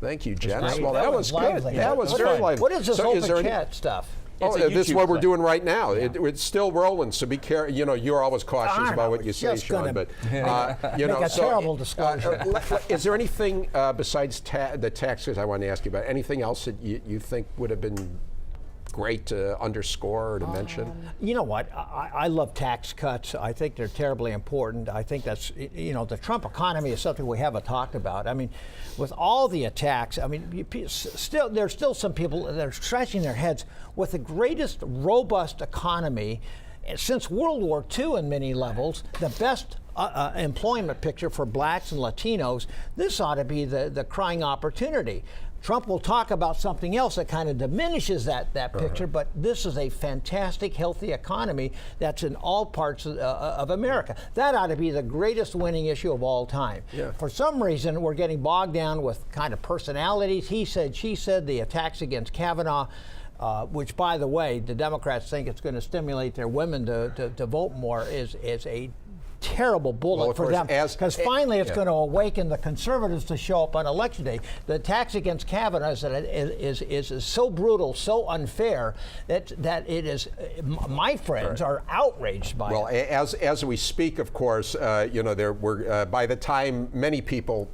Thank you, Jens. Well, that was good. lively. That was very lively. What is this open chat stuff? This is what we're doing right now. It's still rolling, so be careful. You know, you're always cautious about what you say, Shawn. But you know, make a terrible disclosure. Is there anything besides the taxes I want to ask you about? Anything else that you think would have been great to underscore or to mention? You know what? I love tax cuts. I think they're terribly important. I think that's, you know, the Trump economy is something we haven't talked about. I mean, with all the attacks, I mean, there's still some people that are scratching their heads with the greatest robust economy since World War II in many levels, the best employment picture for blacks and Latinos. This ought to be the crying opportunity. Trump will talk about something else that kind of diminishes that picture, but this is a fantastic, healthy economy that's in all parts of America. That ought to be the greatest winning issue of all time. Yeah. For some reason, we're getting bogged down with kind of personalities. He said, she said, the attacks against Kavanaugh, which, by the way, the Democrats think it's going to stimulate their women to vote more, is a terrible bullet for them, because finally it's going to awaken the conservatives to show up on election day. The attacks against Kavanaugh is so brutal, so unfair that it is. My friends are outraged by it. Well, as we speak, of course, you know, by the time many people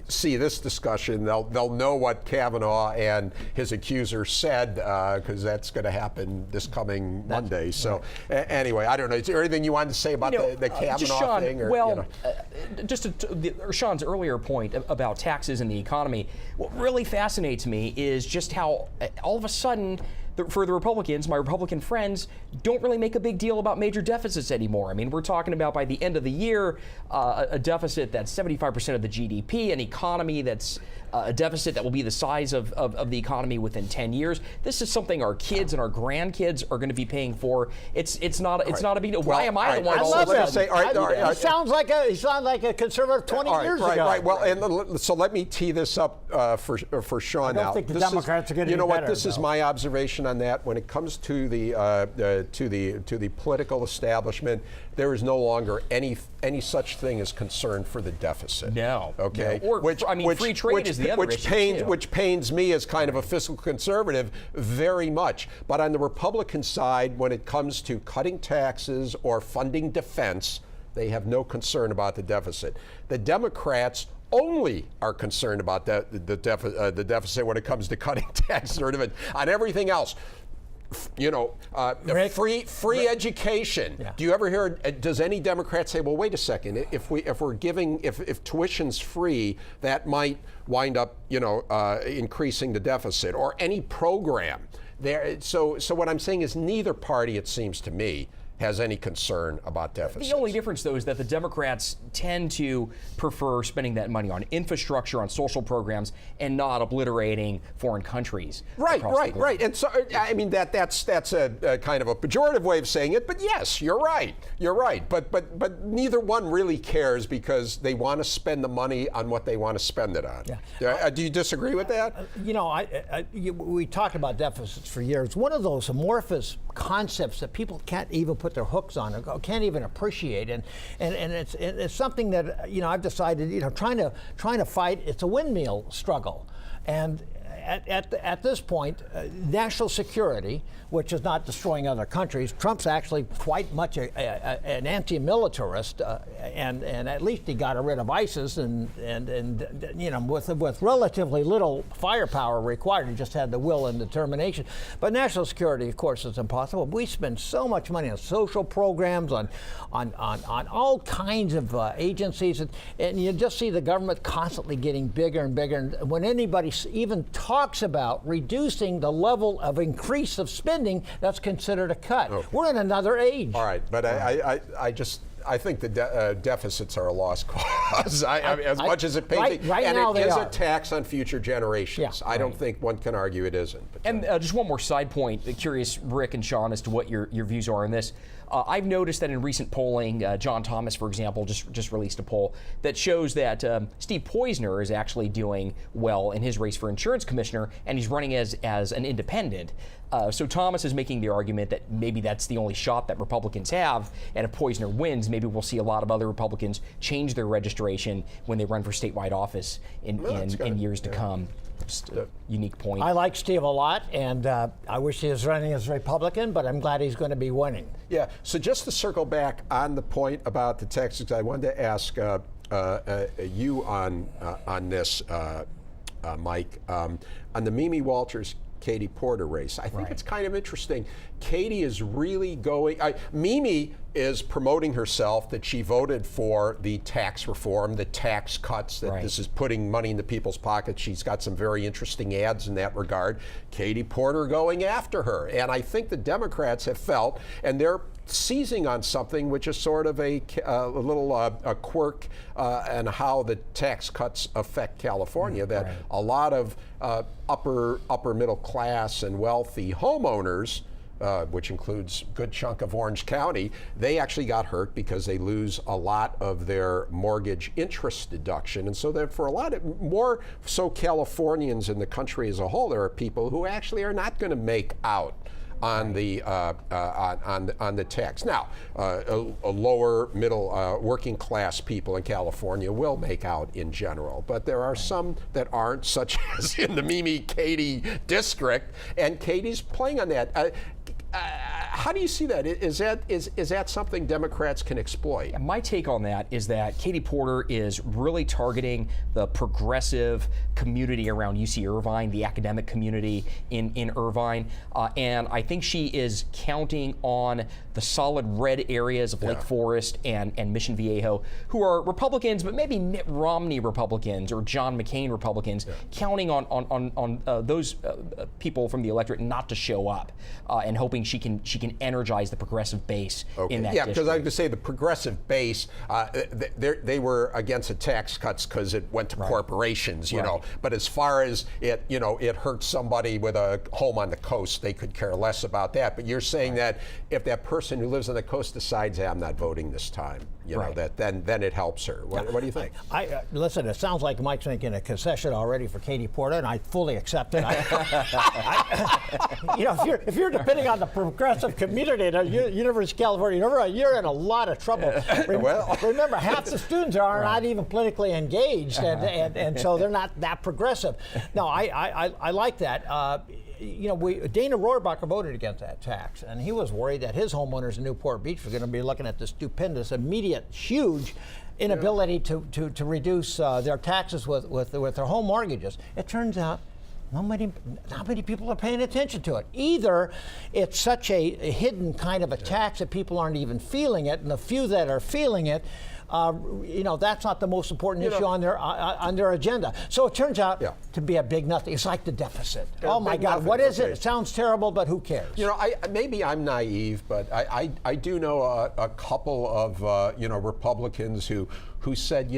see this discussion, they'll know what Kavanaugh and his accusers said, because that's going to happen this coming Monday. So anyway, I don't know. Is there anything you wanted to say about the Kavanaugh Shawn, thing? Or, well, you know? just to Shawn's earlier point about taxes and the economy, what really fascinates me is just how all of a sudden, for the Republicans, my Republican friends don't really make a big deal about major deficits anymore. I mean, we're talking about by the end of the year, a deficit that's 75% of the GDP, an economy that's a deficit that will be the size of the economy within 10 years. This is something our kids and our grandkids are going to be paying for. It's not a big deal. Why am I the one? I love that. He sounds like a conservative 20 years ago. Right. Well, and so let me tee this up for Shawn now. I don't think the Democrats are going to You know what? better, This is my observation on that. When it comes to the political establishment, there is no longer any such thing as concern for the deficit. No. Okay. No. Free trade is the other issue, which pains me as kind of a fiscal conservative very much. But on the Republican side, when it comes to cutting taxes or funding defense, they have no concern about the deficit. The Democrats only are concerned about the deficit when it comes to cutting taxes or dividends. On everything else, you know, free education. Yeah. Do you ever hear? Does any Democrat say, "Well, wait a second. If tuition's free, that might wind up, you know, increasing the deficit or any program there." So what I'm saying is, neither party, it seems to me, has any concern about deficits. The only difference, though, is that the Democrats tend to prefer spending that money on infrastructure, on social programs, and not obliterating foreign countries. Right. And so, I mean, that's a kind of a pejorative way of saying it. But yes, you're right. But neither one really cares because they want to spend the money on what they want to spend it on. Yeah. Do you disagree with that? You know, we talked about deficits for years. One of those amorphous concepts that people can't even put their hooks on, or can't even appreciate, and it's something that, you know, I've decided, you know, trying to fight. It's a windmill struggle, and at this point, national security, which is not destroying other countries. Trump's actually quite much an anti-militarist, and at least he got rid of ISIS, and you know, with relatively little firepower required. He just had the will and determination. But national security, of course, is impossible. We spend so much money on social programs, on all kinds of agencies, and you just see the government constantly getting bigger and bigger. And when anybody even talks about reducing the level of increase of spending, that's considered a cut. Okay. We're in another age. All right, but I think the deficits are a lost cause. As much as it pains me, and it is a tax on future generations. Yeah, I don't think one can argue it isn't. But, and just one more side point. Curious, Rick and Shawn, as to what your views are on this. I've noticed that in recent polling, John Thomas, for example, just released a poll that shows that Steve Poizner is actually doing well in his race for insurance commissioner, and he's running as an independent. So Thomas is making the argument that maybe that's the only shot that Republicans have, and if Poizner wins, maybe we'll see a lot of other Republicans change their registration when they run for statewide office in years to come. Just a unique point. I like Steve a lot, and I wish he was running as a Republican, but I'm glad he's going to be winning. Yeah, so just to circle back on the point about the taxes, I wanted to ask you on this, Mike, on the Mimi Walters Katie Porter race. I think it's kind of interesting. Katie is really going, Mimi is promoting herself that she voted for the tax reform, the tax cuts, that this is putting money into people's pockets. She's got some very interesting ads in that regard. Katie Porter going after her. And I think the Democrats have felt, and they're seizing on something which is sort of a little quirk and how the tax cuts affect California, that a lot of upper middle class and wealthy homeowners, which includes a good chunk of Orange County, they actually got hurt because they lose a lot of their mortgage interest deduction. And so that for a lot of more so Californians in the country as a whole, there are people who actually are not going to make out on the on the tax. Now, a lower middle working class people in California will make out in general, but there are some that aren't, such as in the Mimi Katie district, and Katie's playing on that. How do you see that? Is that something Democrats can exploit? My take on that is that Katie Porter is really targeting the progressive community around UC Irvine, the academic community in Irvine, and I think she is counting on the solid red areas of Lake Forest and Mission Viejo, who are Republicans, but maybe Mitt Romney Republicans or John McCain Republicans, counting on those people from the electorate not to show up, and hoping she can energize the progressive base in that district. Because I was going to say the progressive base, they were against the tax cuts because it went to corporations, you know. But as far as it, it hurts somebody with a home on the coast, they could care less about that. But you're saying that if that person who lives on the coast decides, hey, I'm not voting this time, know, that then it helps her. What do you think? Listen, it sounds like Mike's making a concession already for Katie Porter, and I fully accept it. If you're depending on the progressive community at University of California, you're in a lot of trouble. Remember, half the students are not even politically engaged, and so they're not that progressive. No, I like that. Dana Rohrabacher voted against that tax, and he was worried that his homeowners in Newport Beach were going to be looking at the stupendous, immediate, huge inability to reduce their taxes with their home mortgages. It turns out not many people are paying attention to it. Either it's such a hidden kind of a tax that people aren't even feeling it, and the few that are feeling it, that's not the most important issue on their agenda. So it turns out to be a big nothing. It's like the deficit. Oh my God, what is it? It sounds terrible, but who cares? Maybe I'm naive, but I do know a couple of Republicans who said,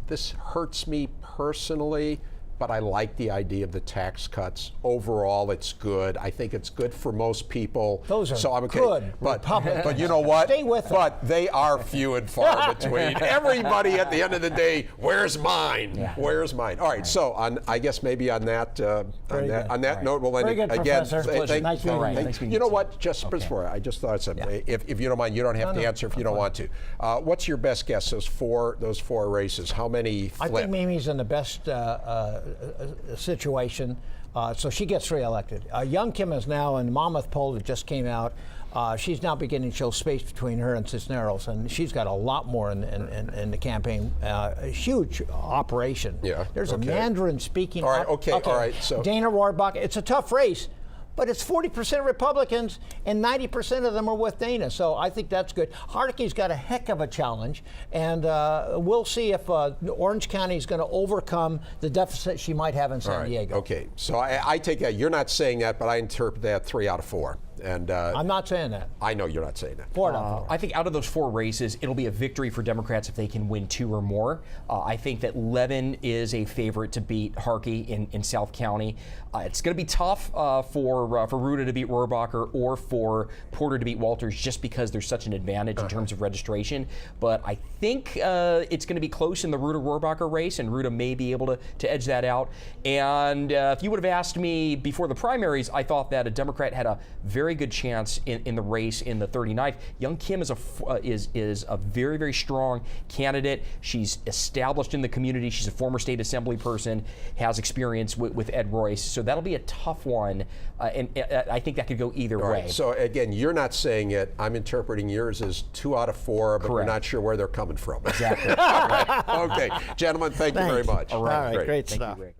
this hurts me personally, but I like the idea of the tax cuts. Overall, it's good. I think it's good for most people. Those are so I'm okay. Good But you know what? Stay with them. But they are few and far between. Everybody at the end of the day, where's mine? Yeah. Where's mine? All right. So I guess maybe on that note, we'll end it again. Nice meeting you. You know what? Just before I just thought something. If you don't mind, you don't have to answer if you don't want to. What's your best guess? Those four races. How many flip? I think Mimi's in the best situation, so she gets reelected. Young Kim is now in the Monmouth poll that just came out. She's now beginning to show space between her and Cisneros, and she's got a lot more in the campaign. A huge operation. Yeah. There's a Mandarin speaking. All right. Okay. All right. So Dana Rohrabacher. It's a tough race. But it's 40% Republicans, and 90% of them are with Dana. So I think that's good. Hardiky's got a heck of a challenge, and we'll see if Orange County is going to overcome the deficit she might have in San Diego. Okay, so I take that. You're not saying that, but I interpret that 3 out of 4. And I'm not saying that. I know you're not saying that. 4 out of 4. I think out of those 4 races, it'll be a victory for Democrats if they can win 2 or more. I think that Levin is a favorite to beat Harkey in South County. It's going to be tough for Ruta to beat Rohrabacher or for Porter to beat Walters, just because there's such an advantage in terms of registration. But I think it's going to be close in the Ruta-Rohrabacher race, and Ruta may be able to edge that out. And if you would have asked me before the primaries, I thought that a Democrat had a very very good chance in the race in the 39th. Young Kim is a very, very strong candidate. She's established in the community. She's a former state assembly person, has experience with Ed Royce. So that'll be a tough one, and I think that could go either way. Right. So again, you're not saying it. I'm interpreting yours as 2 out of 4, but Correct. we're not sure where they're coming from. Exactly. Right. Okay, gentlemen, thank you very much. All right, great Thank stuff. you, Rick.